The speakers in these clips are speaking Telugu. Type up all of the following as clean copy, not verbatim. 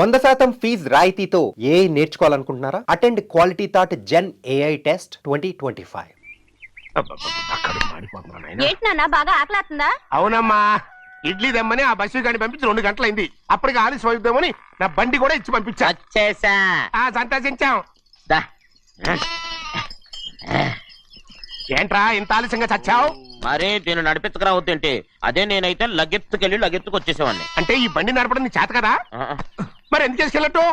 100% ఫీజ్ రాయితీతో ఏ నేర్చుకోవాలనుకుంటున్నారా? Attend Quality Thought gen AI test 2025. ఏంటి నాన్న బాగా ఆకలాతుందా? అవునమ్మా, ఇడ్లీ దమ్మని ఆ బస్సు గాని పంపించి 2 గంటలైంది. అప్పటికి ఆలస్యం అవుతామని నా బండి కూడా ఇచ్చి పంపించా. వచ్చేసా. సంతోషించాం. ఏంట్రా ఇంత ఆలస్యంగా చచ్చావు? మరి దీన్ని నడిపించకరావద్దేంటి? అదే నేనైతే లగెత్తుకు వచ్చేసేవాడిని. అంటే ఈ బండి నడపడం నీ చేత కదా? మరి ఎందుకు చేసుకెళ్ళట్టు?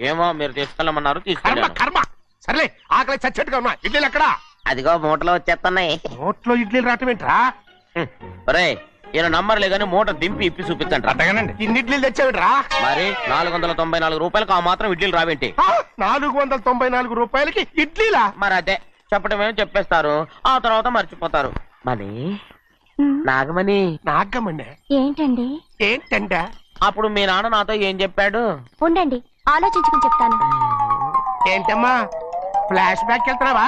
ఏమో మీరు తీసుకెళ్ళమన్నారు, కర్మ తీసుకెళ్ళాను. కర్మ. సర్లే, ఆకలి చచ్చట్టుగా ఉన్నా. ఇడ్లీలు ఎక్కడా? అదిగో మూటలో వచ్చేస్తున్నాయి. నోట్లో ఇడ్లీలు రావటం ఏంట్రా? ఒరే, ఈయన నంబర్లే గానీ మూట దింపి ఇప్పి చూపించండి. అట్టగానండి. ఇన్ని ఇడ్లీలు తెచ్చావిడ్రా? మరి 494 రూపాయలకు ఆ మాత్రం ఇడ్లీలు రావేంటి? 494 రూపాయలకి ఇడ్లీలా? మరి అదే చెప్పడమేమో చెప్పేస్తారు, ఆ తర్వాత మర్చిపోతారు. మనీ నాగమణి. నాగమ్మండి ఏంటండి? ఏంటంట? అప్పుడు మీ నాన్న నాతో ఏం చెప్పాడు? ఉండండి ఆలోచించుకుని చెప్తాను. ఏంటమ్మా, ఫ్లాష్ బ్యాక్ వెళ్తున్నావా?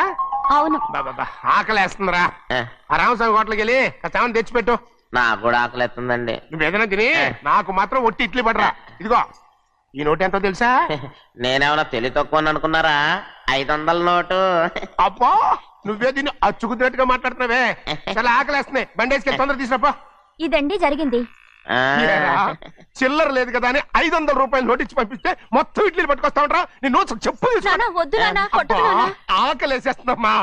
అవును. బాబా ఆకలేస్తుందిరా. ఆ, రామస్వామి హోటల్కి వెళ్ళి కచ్చామని తెచ్చిపెట్టు. నాకు కూడా ఆకలిస్తుందండి. నువ్వు ఏదైనా తిని నాకు మాత్రం ఒట్టి ఇడ్లీ పడరా. ఇదిగో ఈ నోటు ఎంతో తెలుసా? నేనేమన్నా తెలివి తక్కువ అనుకున్నారా? 500 నోటు. అబ్బా, నువ్వే దీన్ని అచ్చుకుతున్నట్టుగా మాట్లాడుతున్నావే. చాలా ఆకలేస్తున్నాయి, బండేసుకెళ్ళి తొందర తీసినప్పా. ఇదండి జరిగింది. ఆ, చిల్లర లేదు కదా అని 500 రూపాయలు నోటు ఇచ్చి పంపిస్తే మొత్తం ఇడ్లీలు పట్టుకొస్తా ఉంటా. నీ నోట్స్ చెప్పు. నాన్న వద్దు నాన్న, కొట్టకు నాన్న. ఆకలేసేస్తుందమ్మా.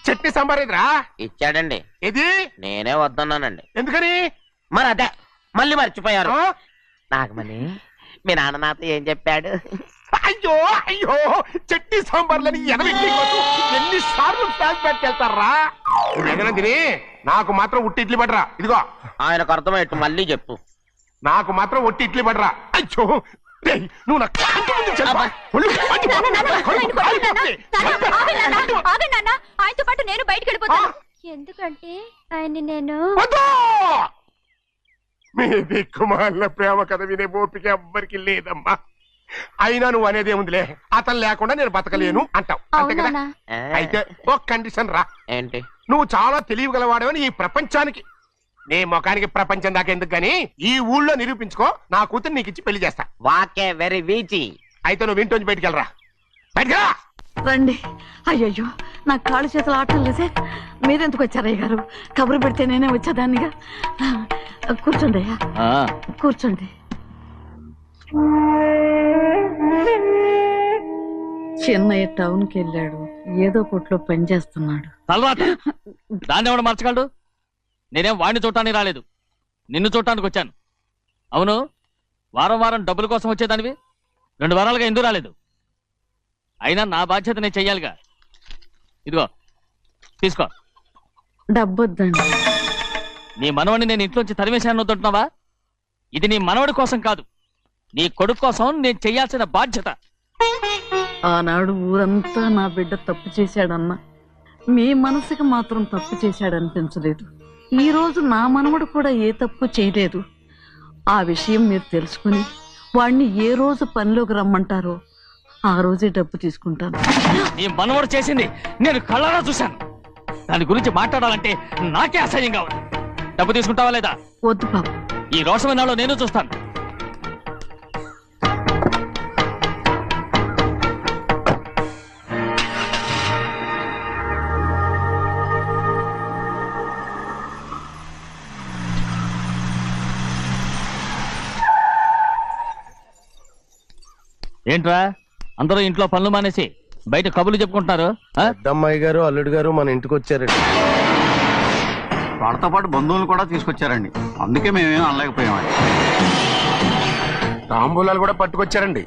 చట్నీ సాంబార్ ఇదిరా? ఇచ్చాడండి. ఇది నేనే వద్దన్నానండి. ఎందుకని? మరి అదే మళ్ళీ మర్చిపోయారు. ఆ? నాగమణి, మీ నాన్న నాతో ఏం చెప్పాడు? అయ్యో అయ్యో, చట్నీ సాంబార్లని ఎన్నిసార్లు ఫ్లాష్ బ్యాక్ వెళ్తారా? ఏదైనా తిని నాకు మాత్రం ఉట్టి ఇడ్లీ పడరా. ఇదిగో ఆయనకు అర్థమయ్యట్టు మళ్ళీ చెప్పు. నాకు మాత్రం ఒట్టి ఇడ్లీ పడరా. అయ్యో రేయ్, నువ్వు నా కంటి ముందు చెప్పా. ఆగండి నాన్న, ఆయనతో పాటు నేను బయటికి వెళ్ళిపోతాను. ఎందుకంటే ఆయన్ని నేను మీ దిక్కుమాల ప్రేమ కథ వినే ఓపిక ఎవ్వరికి లేదమ్మా. అయినా నువ్వు అనేది ఏముందిలే, అతను లేకుండా నేను బతకలేను అంటావు, అంతే కదా? అవునా? అయితే ఒక కండిషన్ రా. ఏంటి? నువ్వు చాలా తెలియగలవాడవని ఈ ప్రపంచానికి, నీ ముఖానికి ప్రపంచం దాకా ఎందుకు గాని ఈ ఊళ్ళో నిరూపించుకో. నా కూతురు నీకు ఇచ్చి పెళ్లి చేస్తా. వాకే వెరీ వీచి. అయితే నువ్వు ఇంటి బయటికి వెళ్ళరా. బయటికి రండి. అయ్యయ్యో, నా కాళ్ళు చేతులు ఆటలు లేసే. మీరెందుకు వచ్చారయ్య గారు? కబురు పెడితే నేనే వచ్చేదాన్నిగా. కూర్చోండి అయ్యా, కూర్చోండి. చిన్నయ్య టౌన్కి వెళ్ళాడు, ఏదో కొట్లో పని చేస్తున్నాడు. దాన్ని ఎవడు మార్చగలడు? నేనేం వాడిని చూడటానికి రాలేదు, నిన్ను చూడటానికి వచ్చాను. అవును, వారం వారం డబ్బుల కోసం వచ్చేదానివి 2 వారాలుగా ఎందుకు రాలేదు? అయినా నా బాధ్యత నేను చెయ్యాలిగా. ఇదిగో తీసుకో. డబ్బొద్దండి. నీ మనవడిని నేను ఇంట్లోంచి తరిమేశాను వద్దంటున్నావా? ఇది నీ మనవడి కోసం కాదు, నీ కొడుకు కోసం నేను చెయ్యాల్సిన బాధ్యత. ఆనాడు ఊరంతా నా బిడ్డ తప్పు చేశాడన్నా, మీ మనసుకి మాత్రం తప్పు చేశాడనిపించలేదు. ఈ రోజు నా మనవడు కూడా ఏ తప్పు చేయలేదు. ఆ విషయం మీరు తెలుసుకుని వాణ్ణి ఏ రోజు పనిలోకి రమ్మంటారో ఆ రోజే డబ్బు తీసుకుంటాను. నీ మనవడు చేసింది నేను కళ్ళారా చూశాను. దాని గురించి మాట్లాడాలంటే నాకే అసహ్యంగా ఉంది. డబ్బు తీసుకుంటావా లేదా? వద్దు బాబు. ఈ రోషమన్నాలో నేను చూస్తాను. ఏంట్రా అందరూ ఇంట్లో పనులు మానేసి బయట కబుర్లు చెప్పుకుంటున్నారు? పెద్దమ్మాయి గారు అల్లుడు గారు మన ఇంటికి వచ్చారండి. వాళ్ళతో పాటు బంధువులు కూడా తీసుకొచ్చారండి, అందుకే మేమేం అనలేకపోయామండి. తాంబూలాలు కూడా పట్టుకొచ్చారండి.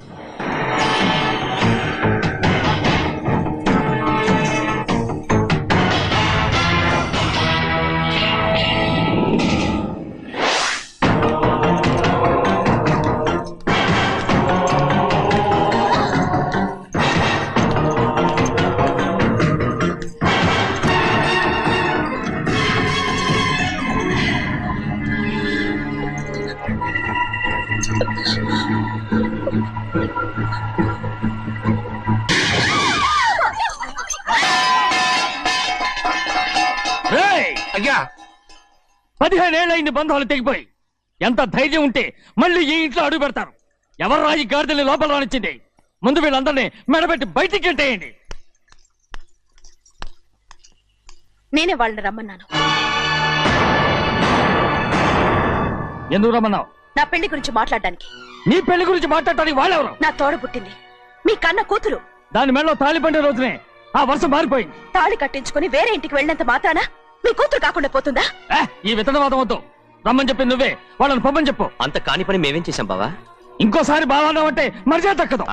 అయ్యా, 15 ఏళ్ళైంది బంధాలు తెగిపోయి. ఎంత ధైర్యం ఉంటే మళ్ళీ ఈ ఇంట్లో అడుగు పెడతారు? ఎవరు ఈ గాడిదల్ని లోపల రానిచ్చింది? ముందు వీళ్ళందరినీ మెడబెట్టి బయటికి గెంటేయండి. నేనే వాళ్ళని రమ్మన్నాను. ఎందుకు రమ్మన్నావు? నా పెళ్లి గురించి మాట్లాడడానికి. నీ పెళ్లి గురించి మాట్లాడటానికి వాళ్ళెవరు? నా తోడ పుట్టింది, మీ కన్న కూతురు. దాని మెడలో తాళి పండే రోజునే ఆ వర్షం మారిపోయింది. తాళి కట్టించుకుని వేరే ఇంటికి వెళ్ళినంత మాత్రాన మీ కూతురు కాకుండా పోతుందా? ఈ విత్తనవాదం వద్దు. రమ్మని చెప్పి నువ్వే, వాళ్ళని పంపని చెప్పు. అంత కాని పని మేమేం చేశాం బావా? ఇంకోసారి బాగా అంటే మర్యాద దక్కదు.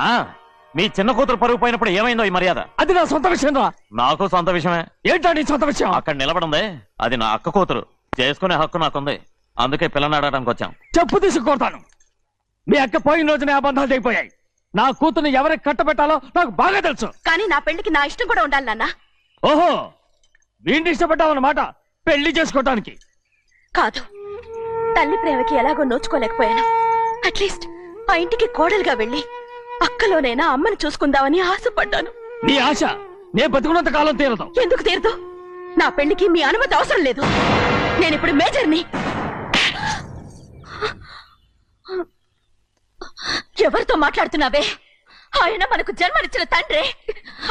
మీ చిన్న కూతురు పరుగు పోయినప్పుడు ఏమైందో ఈ మర్యాద? అది నా సొంత విషయం రా. నాకు సొంత విషయమే. ఏంటా నీ సొంత విషయం? అక్కడ నిలబడిందే అది నా అక్క కూతురు. చేసుకునే హక్కు నాకుంది. అందుకే పిల్లని అడగడానికి వచ్చాం. చెప్పు తీసుకొడతాను. మీ అక్క పోయిన రోజునే అబద్ధాలు అయిపోయాయి. నా కూతుర్ని ఎవరికి కట్టబెట్టాలో నాకు బాగా తెలుసు. కానీ నా పెళ్లికి నా ఇష్టం కూడా ఉండాలి నాన్న. ఓహో, వీడిని ఇష్టపడ్డావన్నమాట పెళ్లి చేసుకోవటానికి. కాదు, తల్లి ప్రేమకి ఎలాగో నోచుకోలేకపోయాను. అట్లీస్ట్ ఆ ఇంటికి కోడలుగా వెళ్ళి అక్కలోనైనా అమ్మని చూసుకుందామని ఆశపడ్డాను. నీ ఆశ నే బతుకున్నంత కాలం తీరదు. ఎందుకు తీరదు? నా పెళ్లికి మీ అనుమతి అవసరం లేదు. నేనిప్పుడు మేజర్ని. ఎవరితో మాట్లాడుతున్నావే? ఆయన మనకు జన్మనిచ్చిన తండ్రి.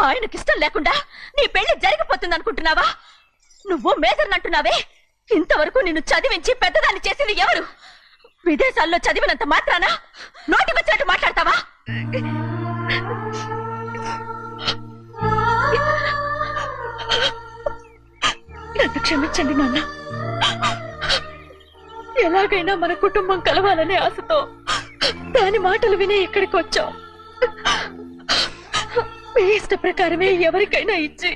ఆయనకిష్టం లేకుండా నీ పెళ్లి జరిగిపోతుంది అనుకుంటున్నావా? నువ్వు మేజర్ని అంటున్నావే. ఇంతవరకు నిన్ను చదివించి పెద్దదాన్ని చేసింది ఎవరు? విదేశాల్లో చదివినంత మాత్రాన నోటికొచ్చినట్టు మాట్లాడతావా? నన్ను క్షమించండి నాన్న. ఎలాగైనా మన కుటుంబం కలవాలనే ఆశతో దాని మాటలు వినే ఇక్కడికి వచ్చాం. మీ ఇష్ట ప్రకారమే ఎవరికైనా ఇచ్చి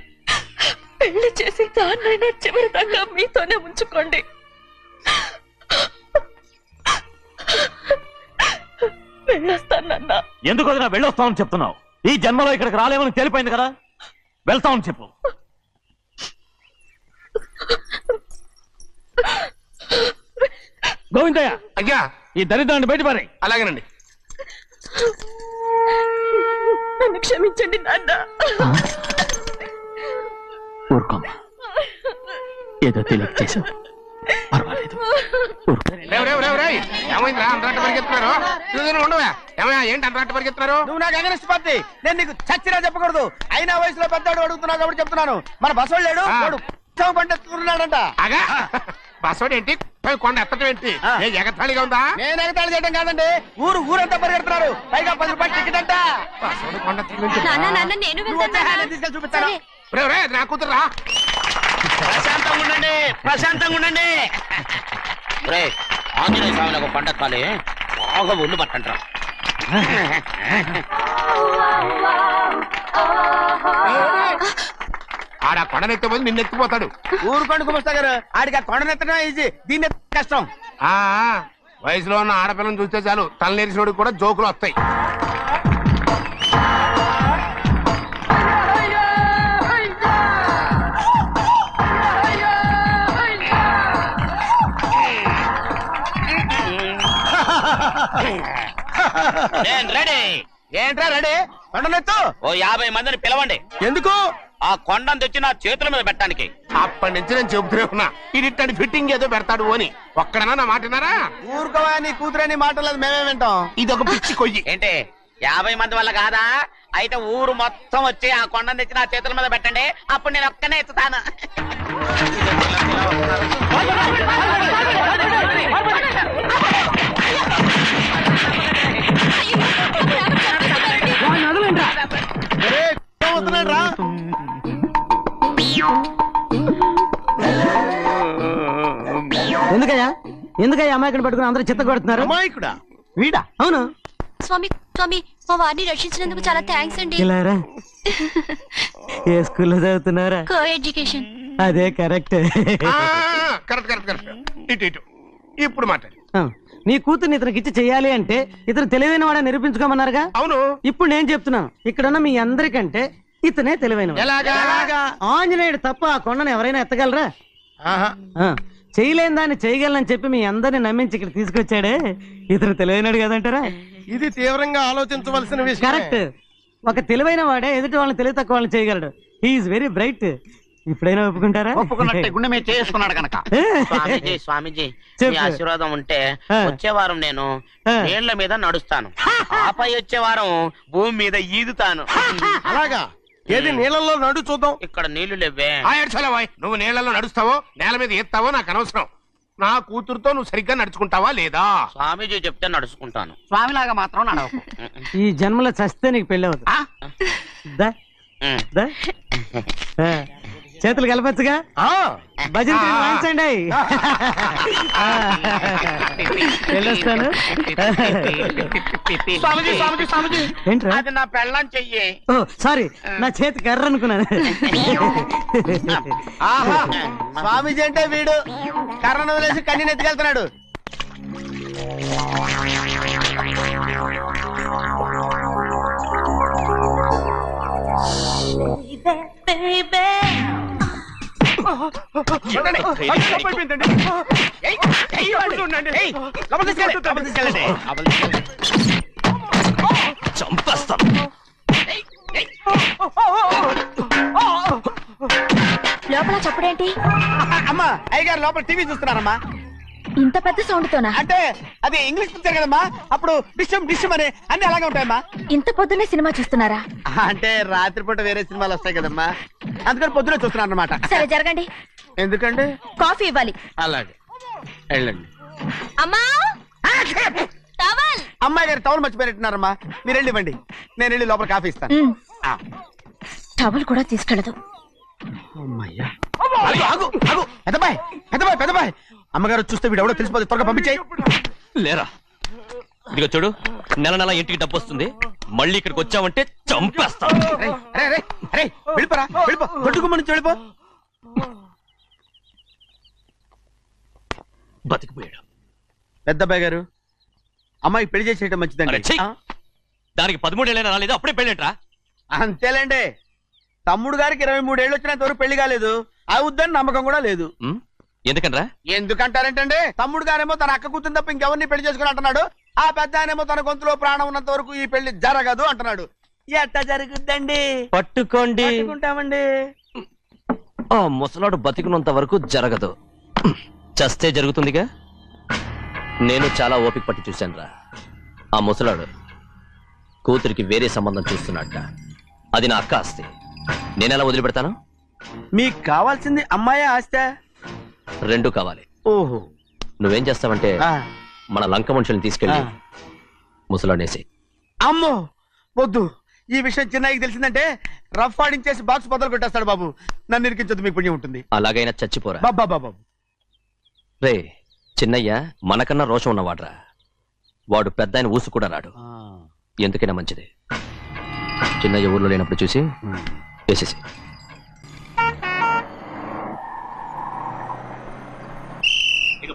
పెళ్లి చేసి దాన్నైనా చివరి దాకా మీతోనే ఉంచుకోండి. వెళ్ళొస్తానన్నా. ఎందుకు వదినా వెళ్ళొస్తామని చెప్తున్నావు? ఈ జన్మలో ఇక్కడికి రాలేమని తెలిపోయింది కదా. వెళ్తామని చెప్పు. గోవిందయ్య, అయ్యా, ఈ దరిద్రాన్ని బయట పారే. అలాగేనండి. నన్ను క్షమించండి నాన్న. ఊరుకోమ్మా, ఏదో తెలియక చేసావు, పర్వాలేదు. ఏమైందిరా అంతరాట పరిగెత్తున్నారు? ఉండవా? ఏమయ్యా, ఏంటి అంతరాట పరిగెత్తున్నారు? నువ్వు నాకు అగనిస్ట్ పార్టీ. నేను నీకు చచ్చినా చెప్పకూడదు. అయినా వయసులో పెద్దవాడు అడుగుతున్నావు కాబట్టి చెప్తున్నాను. మన బసవాడు లేడు, వాడు పండిస్తున్నాడంట. అగా బస్సోడు ఏంటి? కొండ ఎత్తడం ఏంటి? ఏ ఎగతాళిగా ఉందా? నేను ఎగతాళి చేయడం కాదండి, ఊరంతా పరిగెడుతున్నారు. పైగా 10 రూపాయలు టికెట్ అంట. బస్సోడు కొండ ఎత్తడం నాన్న నాన్న నేను వెళ్తాను. తీసుకెళ్ళి చూపిస్తాను. నా కూతురా. ప్రశాంతంగా ఉండండి, ప్రశాంతంగా ఉండండి. ఆంజనేయ స్వామికి పండక్కాలి, బాగా ఒళ్ళు పట్టంటారా. ఆడ కొండనెత్తిపోతే నిన్నెత్తిపోతాడు. ఊరుకోండి కుమస్తా గారు, ఆడికి ఆ కొండనెత్తడం ఈజీ, దీన్ని కష్టం. వయసులో ఉన్న ఆడపిల్లని చూస్తే చాలు తలనేరిసినోడికి కూడా జోకులు వస్తాయి. నేను రెడీ. ఏంట్రా రెడీ? కొండనెత్తు. ఓ 50 మందిని పిలవండి. ఎందుకు? ఆ కొండను తెచ్చి నా చేతుల మీద పెట్టడానికి. అప్పటి నుంచి నేను చెబుతూనే ఉన్నా, ఇది ఫిట్టింగ్ ఏదో పెడతాడు అని. ఒక్కడనా నా మాట విన్నారా? ఊరుకోవా, నీ కూతురని మాటలేదు, మేమే వింటాం. ఇది ఒక పిచ్చి కొయ్యి. ఏంటి 50 మంది వల్ల కాదా? అయితే ఊరు మొత్తం వచ్చి ఆ కొండను తెచ్చి నా చేతుల మీద పెట్టండి, అప్పుడు నేను ఒక్కనే ఎత్తుతాను. ఎందుకయ్యా అమాయకుని పట్టుకుని అందరూ చిత్త కొడుతున్నారు? అమాయకుడా? వీడా? అవును. స్వామి స్వామి, మా వారిని రక్షించినందుకు చాలా థ్యాంక్స్ అండి. ఇలారా, ఏ స్కూల్లో చదువుతున్నారా? Coeducation. అదే కరెక్ట్. కరెక్ట్. ఇటు ఇప్పుడు మాట్లాడు. నీ కూతుర్ని ఇతనికి ఇచ్చి చెయ్యాలి అంటే ఇతను తెలివైన వాడని నిరూపించుకోమన్నారుగా. అవును. ఇప్పుడు నేను చెప్తున్నాను, ఇక్కడున్న మీ అందరికంటే ఇతనే తెలివైన. ఆంజనేయుడు తప్ప ఆ కొండను ఎవరైనా ఎత్తగలరా? చేయలేని దాన్ని చేయగలనని చెప్పి మీ అందరిని నమ్మించి ఇక్కడ తీసుకొచ్చాడే, ఇతను తెలివైనడు కదంటారా? ఇది తీవ్రంగా ఆలోచించవలసిన విషయం. కరెక్ట్. ఒక తెలివైన వాడే ఎదుటి వాళ్ళని తెలివి తక్కువ వాళ్ళని చేయగలడు. He is very bright. ఇప్పుడైనా ఒప్పుకుంటారా? ఒప్పుకున్నట్టే గుండె మీద చేసుకున్నాడు కనుక. స్వామీజీ స్వామీజీ మీ చెప్పు. ఆశీర్వాదం ఉంటే ఆ. వచ్చే వారం నేను ఆ. నీళ్ల మీద నడుస్తాను, ఆపై వచ్చే వారం భూమి మీద ఈదుతాను. అలాగా ఏది నీళ్ళల్లో నడు చూద్దాం. ఇక్కడ నీళ్లు లేవే. ఆయర్చలవాయ్ నువ్వు నీళ్లలో నడుస్తావో నేల మీద ఎత్తావో నాకు అనవసరం. నా కూతురుతో నువ్వు సరిగ్గా నడుచుకుంటావా లేదా? స్వామీజీ చెప్తే నడుచుకుంటాను. స్వామిలాగా మాత్రం నడవకు. ఈ జన్మలో చస్తే నీకు పెళ్ళి అవుతుంది. ఆ? దా, ఉమ్. దా. ఆ, చేతులు కలపచ్చుగా. భజన తీరు వాయించండి. వెళ్ళొస్తాను. స్వామీజీ స్వామీజీ స్వామీజీ ఏంట్రా? అది నా పెళ్ళం చెయ్యి. ఓ సారీ, నా చేతి కర్ర అనుకున్నాను. ఆహా స్వామీజీ అంటే వీడు కర్రను వదిలేసి కన్నీ ఎత్తుకెళ్తున్నాడు. చూడండి, లోపలికి అయిపోయిందండి. ఏయ్, లోపలికి తీసుకెళ్ళండి, లోపలికి తీసుకెళ్ళండి. చంపేస్తాను. లోపల చప్పుడేంటి? అమ్మా అయ్యగారు లోపల టీవీ చూస్తున్నారమ్మా. ఇంత పెద్ద సౌండ్ తోనా? అంటే అది ఇంగ్లీష్ పిక్చర్ కదమ్మా, అప్పుడు డిషమ్ డిషమ్ అని అన్ని అలాగే ఉంటాయమ్మా. ఇంత పొద్దున్నే సినిమా చూస్తున్నారా? అంటే రాత్రిపూట వేరే సినిమాలు వస్తాయి కదమ్మా, అందుకని పొద్దునే చూస్తున్నాను అనమాట. సరే జరగండి, ఎందుకంటే కాఫీ ఇవ్వాలి. అలాగే వెళ్ళండి. అమ్మా టవల్. అమ్మాయి గారు టౌన్ మర్చిపోయినట్టున్నారమ్మా, మీరు వెళ్ళి ఇవ్వండి, నేను వెళ్ళి లోపల కాఫీ ఇస్తాను. టవల్ కూడా తీసుకెళ్ళదు. అమ్మయ్యా, ఆగు, ఆగు, ఆగు. పెద్దబాయ్ పెద్దబాయ్ పెద్దబాయ్, అమ్మగారు చూస్తే వీడు ఎవడో తెలిసిపోతే త్వరగా పంపించాయి. లేరా, ఇదిగో చూడు, నెల నెల ఇంటికి డబ్బు వస్తుంది, మళ్ళీ ఇక్కడికి వచ్చావంటే చంపేస్తా. అరే వెళ్ళిపోరా, వెళ్ళిపో, దొడ్డుకుమ్మ నుంచి వెళ్ళిపో. బతికిపోయాడు. పెద్దబాయ్ గారు, అమ్మాయి పెళ్లి చేసేయటం అరే, మంచిదండి. ఛీ! దానికి 13 ఏళ్ళైనా రాలేదు, అప్పుడే పెళ్ళేంట్రా? అంతేలేండి, తమ్ముడు గారికి 23 ఏళ్ళు వచ్చినంత వరకు పెళ్లి కాలేదు, అవుద్దని నమ్మకం కూడా లేదు. ఉమ్, ఎందుకనరా? ఎందుకంటారేంటండి, తమ్ముడు గారేమో తన అక్క కూతురు తప్ప ఇంకెవరిని పెళ్లి చేసుకుని అంటున్నాడు, ఆ పెద్ద ఆయనేమో తన గొంతులో ప్రాణం ఉన్నంత వరకు ఈ పెళ్లి జరగదు అంటున్నాడు. ఎట్ట జరుగుద్దండి? పట్టుకోండి. పట్టుకుంటామండి. ఆ ముసలాడు బతికినంత వరకు జరగదు, చస్తే జరుగుతుందిగా. నేను చాలా ఓపిక పట్టి చూశానురా. ఆ ముసలాడు కూతురికి వేరే సంబంధం చూస్తున్నట్ట. అది నా అక్క ఆస్తి, నేనెలా వదిలిపెడతాను? మీకు కావాల్సింది అమ్మాయి ఆస్తి? రెండు కావాలి. ఓహో, నువ్వేం చేస్తావంటే మన లంక మనుషుల్ని తీసుకెళ్ళి ముసలాడేసి. అమ్మో వద్దు, ఈ విషయం చిన్నయ్యకి తెలిసిందంటే రఫ్ ఆడించేసి బాక్స్ బదులు కొట్టేస్తాడు బాబు. నన్ను ఇరికించొద్దు, మీకు పుణ్యం ఉంటుంది. అలాగైనా చచ్చిపోరా. బాబా బాబా, రే చిన్నయ్య మనకన్నా రోషం ఉన్నవాడ్రా. వాడు పెద్ద ఆయన ఊసు కూడా రాడు. ఎందుకైనా మంచిది, చిన్నయ్య ఊర్లో లేనప్పుడు చూసి వేసేసి.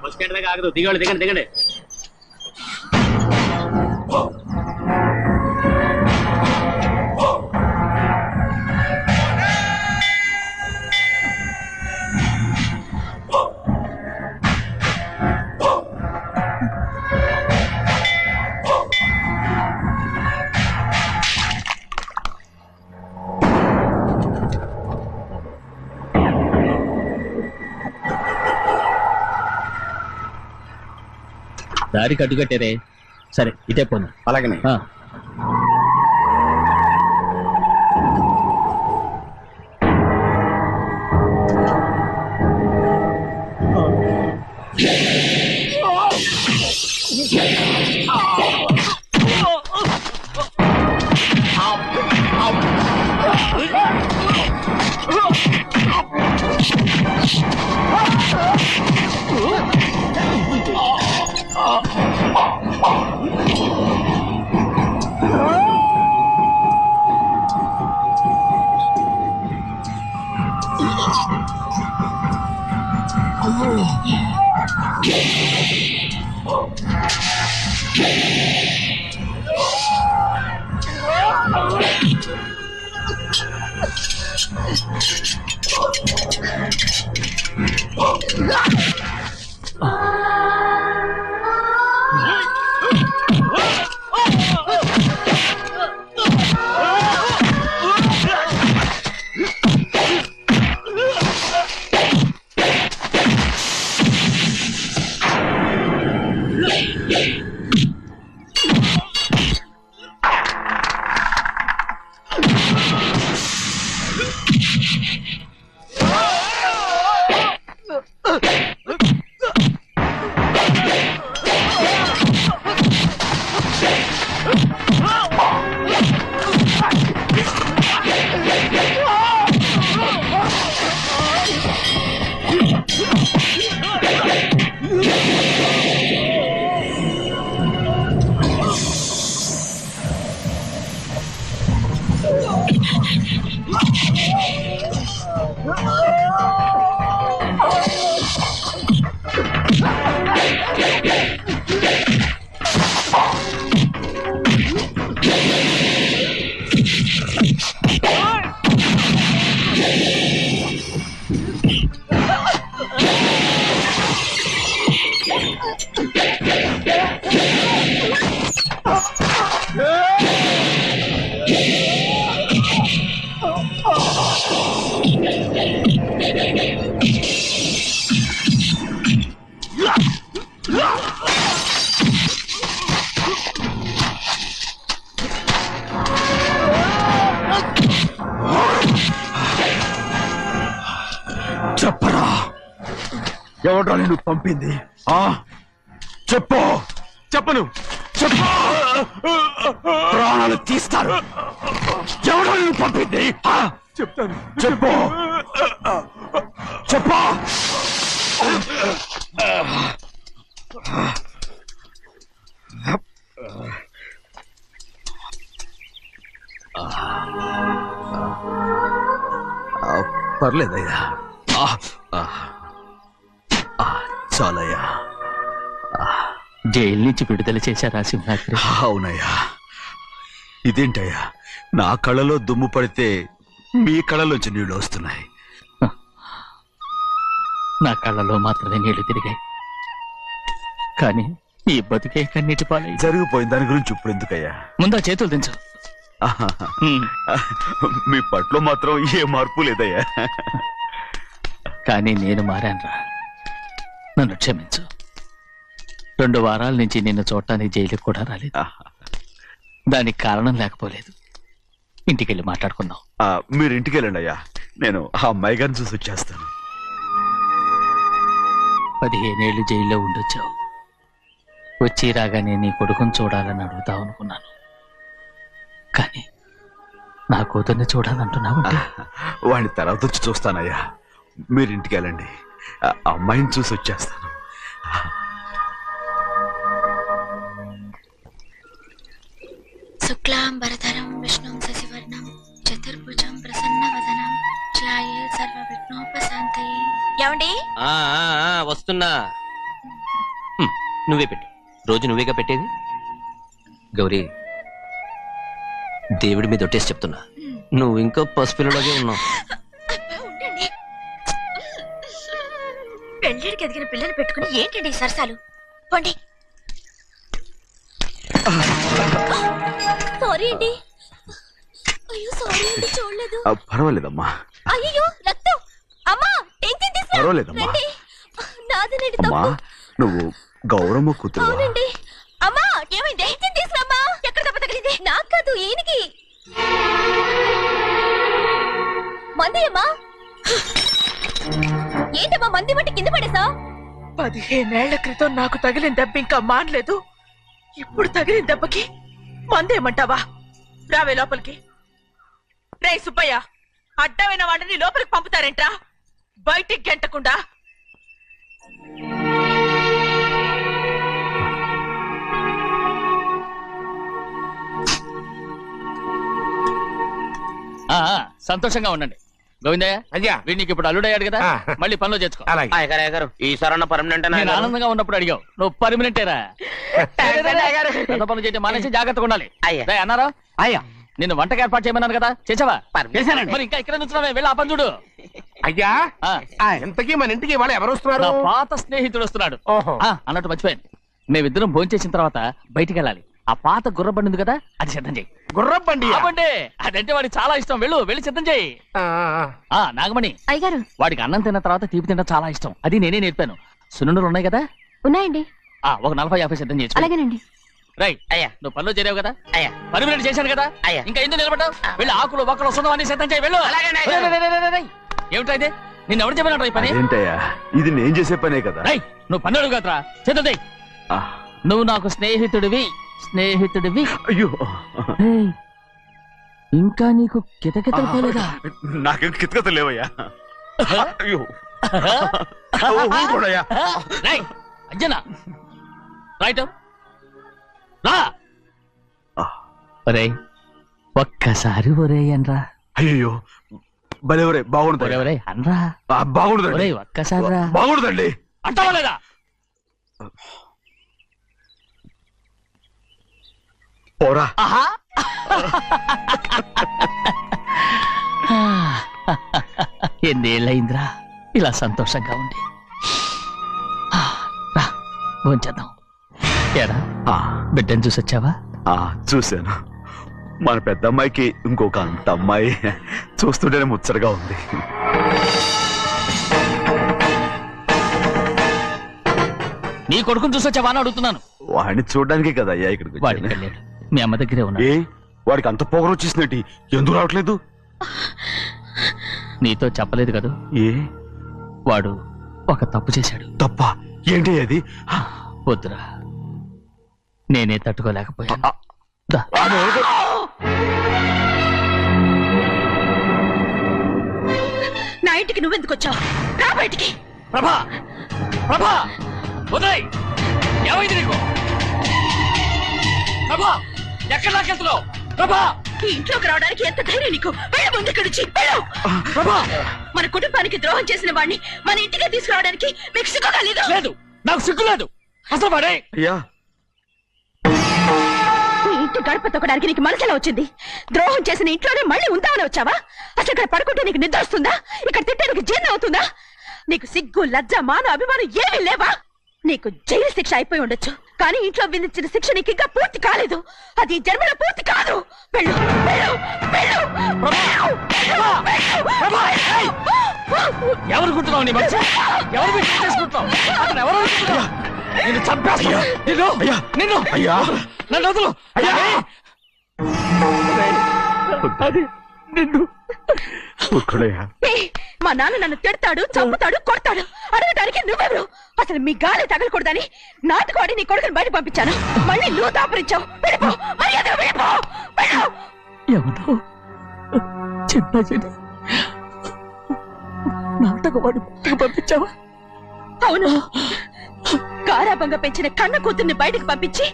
బస్ స్టాండ్ దగ్గర ఆగదు, దిగండి దిగండి దిగండి. దారి కట్టుకట్టేరే. సరే ఇటే పోను. అలాగనే. Oh! చెప్పరా, ఎవడ్రా నిన్ను పంపింది? చెప్పు. చెప్పను. చెప్పు, ప్రాణాలు తీస్తారు. ఎవడో నిన్ను పంపింది? చెప్తాను. చెప్పు. చెప్పు. పర్లేదయ్యా, చాలయ్యా. జైలు నుంచి విడుదల చేశారా సింహాద్రి? అవునయ్యా. ఇదేంటయ్యా, నా కళ్ళలో దుమ్ము పడితే మీ కళ్ళలోంచి నీళ్లు వస్తున్నాయి. నా కళ్ళలో మాత్రమే నీళ్లు తిరిగాయి, కానీ ఈ బతికే కన్నీటి పాలై. జరిగిపోయిన దాని గురించి ఇప్పుడు ఎందుకయ్యా? ముందా చేతులు దించు. మీ పట్ల మాత్రం ఏ మార్పు లేదయ్యా. కానీ నేను మారానురా, నన్ను క్షమించు. 2 వారాల నుంచి నిన్ను చూడటానికి జైలుకి కూడా రాలేదు. దానికి కారణం లేకపోలేదు. ఇంటికెళ్ళి మాట్లాడుకుందాం. మీరు ఇంటికి వెళ్ళండి అయ్యా, నేను ఆ అమ్మాయి గారిని చూసి వచ్చేస్తాను. 15 ఏళ్ళు జైల్లో ఉండొచ్చావు. వచ్చి రాగానే నీ కొడుకుని చూడాలని అడుగుతావు అనుకున్నాను, కానీ నా కూతుర్ని చూడాలంటున్నావు. వాడిని తర్వాత వచ్చి చూస్తానయ్యా, మీరు ఇంటికి వెళ్ళండి. ఆ అమ్మాయిని చూసి వచ్చేస్తాను. శుక్లాంబరధరం విష్ణుం శశివర్ణం చతుర్భుజం ప్రసన్నవదనం ధ్యాయే సర్వవిఘ్నోపశాంతయే. ఏమండి? వస్తున్నా. నువ్వే పెట్టు, రోజు నువ్వేగా పెట్టేది. గౌరీ, దేవుడి మీద ఒట్టేసి చెప్తున్నా, నువ్వు ఇంకా పసిపిల్లలాగే ఉన్నావు. ఉండండి. పెళ్ళిడికి ఎదిగిన పిల్లని పెట్టుకుని ఏంటండి ఈ సరసాలు? పోండి. సారీ అండి. అయ్యో సారీ అండి, చూడలేదు. పర్వాలేదమ్మా. అయ్యో రక్తం. అమ్మా టెన్షన్ తీసుకురా. పర్వాలేదమ్మా. రండి. నాదనండి అమ్మా, తప్పు. నువ్వు గౌరమ్మ కూతురు. అవునండి. అమ్మా ఏమైంది? టెన్షన్ తీసుకురామ్మా. ఎక్కడ దెబ్బ తగిలింది? నాకు కాదు, ఈయనకి. మంది అమ్మా. ఏంటమ్మా మంది బట్టి కింద పడేసా? 15 ఏళ్ల క్రితం నాకు తగిలిన దెబ్బ ఇంకా మానలేదు. ఇప్పుడు తగిలిన దెబ్బకి మందేమంటావా? రావే లోపలికి. రే సుబ్బయ్య, అడ్డమైన వాడిని లోపలికి పంపుతారేంట్రా? బయటికి గెంటకుండా. సంతోషంగా ఉండండి. గోవిందయ్య, అయ్యా, వీడికి ఇప్పుడు అల్లుడయ్యాడు కదా, మళ్ళీ పనిలో చేర్చుకో. అలాగే. ఈసారన్న పర్మనెంట్ నేను ఆనందంగా ఉన్నప్పుడు అడిగావు, నువ్వు పర్మనెంటేరా. పెద్ద పనులు చేయడం మానేసి జాగ్రత్తగా ఉండాలి. రేయ్ అన్నారా? అయ్యా, నిన్ను వంటకి ఏర్పాటు చేయమన్నాను కదా, చేసావా? చేశానండి. మరి ఇంకా ఇక్కడ నుంచున్నావే, వెళ్ళి ఆ పని చూడు. అయ్యా, ఇంతకీ మన ఇంటికి వాళ్ళు ఎవరు వస్తున్నారు? నా పాత స్నేహితుడు వస్తున్నాడు. ఓహో. అన్నట్టు మర్చిపోయాను, మేమిద్దరం భోంచేసిన తర్వాత బయటికి వెళ్ళాలి. ఆ పాత గుర్రబండి ఉంది కదా, అది సిద్ధం చేయి. గుర్రబండి? అదంటే వాడికి చాలా ఇష్టం. వెళ్ళి సిద్ధం చేయి. నాగమణి, అయ్యగారు, వాడికి అన్నం తిన్న తర్వాత తీపి తినడం చాలా ఇష్టం. అది నేనే నేర్పాను. సున్నుండలు ఉన్నాయి కదా? ఉన్నాయండి. ఒక 40-50 సిద్ధం చేసి. అలాగేనండి. రైట్. అయ్యా, నువ్వు పనిలో చేరావు కదా, అయ్యా, పర్మనెంట్ చేశాను కదా, అయ్యా, ఇంకా ఎందుకు నిలబడ్డావు? వెళ్ళి ఆకులు బొక్కలు సున్నం అన్ని సిద్ధం చేయి. వెళ్ళు. ఏమిటా ఇది? నిన్ను ఎవరు చెప్పినట్టు ఈ పని? ఏంటయ్యా, ఇది నేను చేసే పనే కదా. రై, నువ్వు పని అడుగు కదరా, సిద్ధం చేయి. నువ్వు నాకు స్నేహితుడివి. అయ్యో, ఇంకా నీకు కితకితలు పోలేదా? నాకేం కితకత లేవయ్యా. అయ్యో, ఊరుకోడయ్యా. రేయ్, అంజనా, రైట్ రా. ఒరేయ్, ఒక్కసారి ఒరేయ్ అనరా. అయ్యో, భలేవరే, బాగుండదు. ఒరేయ్ అనరా. బాగుండదండి. ఒరేయ్ ఒక్కసారి రా. బాగుండదండి. అంటావా లేదా? పోరా. ఎన్నేళ్ళయిందిరా ఇలా సంతోషంగా ఉండి. రా, భోంచేద్దాం. ఏరా, బిడ్డను చూసొచ్చావా? చూశాను. మన పెద్ద అమ్మాయికి ఇంకొక అంత అమ్మాయి చూస్తుంటేనే ముచ్చటగా ఉంది. నీ కొడుకుని చూసొచ్చావా అని అడుగుతున్నాను. వాడిని చూడడానికే కదా అయ్యా ఇక్కడికి వాడికి వచ్చాను. వెళ్ళాడు, మీ అమ్మ దగ్గరే ఉన్నాడు. ఏ వాడికి అంత పొగరు వచ్చేసినట్టు ఎందుకు రావట్లేదు? నీతో చెప్పలేదు కదా, ఏ వాడు ఒక తప్పు చేశాడు. తప్ప ఏంటి అది? వద్దురా, నేనే తట్టుకోలేకపోయాను. దా. నా ఇంటికి నువ్వెందుకు వచ్చావు? రా బయటికి. ప్రభా, ప్రభా, వదిలేయ్. ఏమైంది నీకు? ప్రభా, ఎక్కడ లాకెళ్తున్నావు? ప్రభా, ఈ ఇంట్లోకి రావడానికి ఎంత ధైర్యం నీకు? వెళ్ళు ముందు ఇక్కడి నుంచి, వెళ్ళు. ప్రభా, మన కుటుంబానికి ద్రోహం చేసిన వాడిని మన ఇంటికే తీసుకురావడానికి మీకు సిగ్గుగా లేదు? లేదు, నాకు సిగ్గు లేదు. అసలు వాడే అయ్యా నీ ఇంటి గడప తొక్కడానికి నీకు మనసులో వచ్చింది. ద్రోహం చేసిన ఇంట్లోనే మళ్ళీ ఉందామని వచ్చావా? అసలు ఇక్కడ పడుకుంటే నీకు నిద్ర వస్తుందా? ఇక్కడ తింటే నీకు జీర్ణం అవుతుందా? నీకు సిగ్గు, లజ్జ, మాన, అభిమానం ఏమీ లేవా? నీకు జైలు శిక్ష అయిపోయి ఉండొచ్చు, కానీ ఇంట్లో విధించిన శిక్ష నీకు ఇంకా పూర్తి కాలేదు. అది ఈ జన్మలో పూర్తి కాదు. వెళ్ళు, వెళ్ళు, వెళ్ళు, వెళ్ళు, వెళ్ళు, వెళ్ళు. ఎవరు కుట్టున్నావు? నీ మంచి ఎవరు చేసుకుంటున్నావు? అతను ఎవరు అనుకుంటున్నావు? నిన్ను చంపేస్తా. నిన్ను అయ్యా నన్ను వదులు. అది నిన్ను ఒక్కడయ్యా. ఏయ్, మా నాన్న నన్ను తిడతాడు, చంపుతాడు, కొడతాడు. అడగడానికి నువ్వెవరు? అసలు మీ గాలి తగలకూడదని నాటుకోడి నీ కొడుకుని బయట పంపించాను. మళ్ళీ నువ్వు దాపరించావు. వెళ్ళిపో, మర్యాదగా వెళ్ళిపో, వెళ్ళు. ఎవరో చిన్న నాటకవాడి పంపించావా? అవును, గారాబంగా పెంచిన కన్న కూతుర్ని బయటకు పంపించి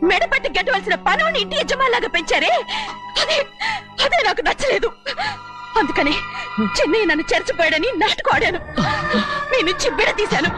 మెడపట్టి గెట్టవలసిన పనుని ఇంటి యజమానిలాగా పెంచారే, అదే నాకు నచ్చలేదు. అందుకని చెన్నై నన్ను చెరచిపోయాడని నాటకం ఆడాను. మీ నుంచి విడదీశాను.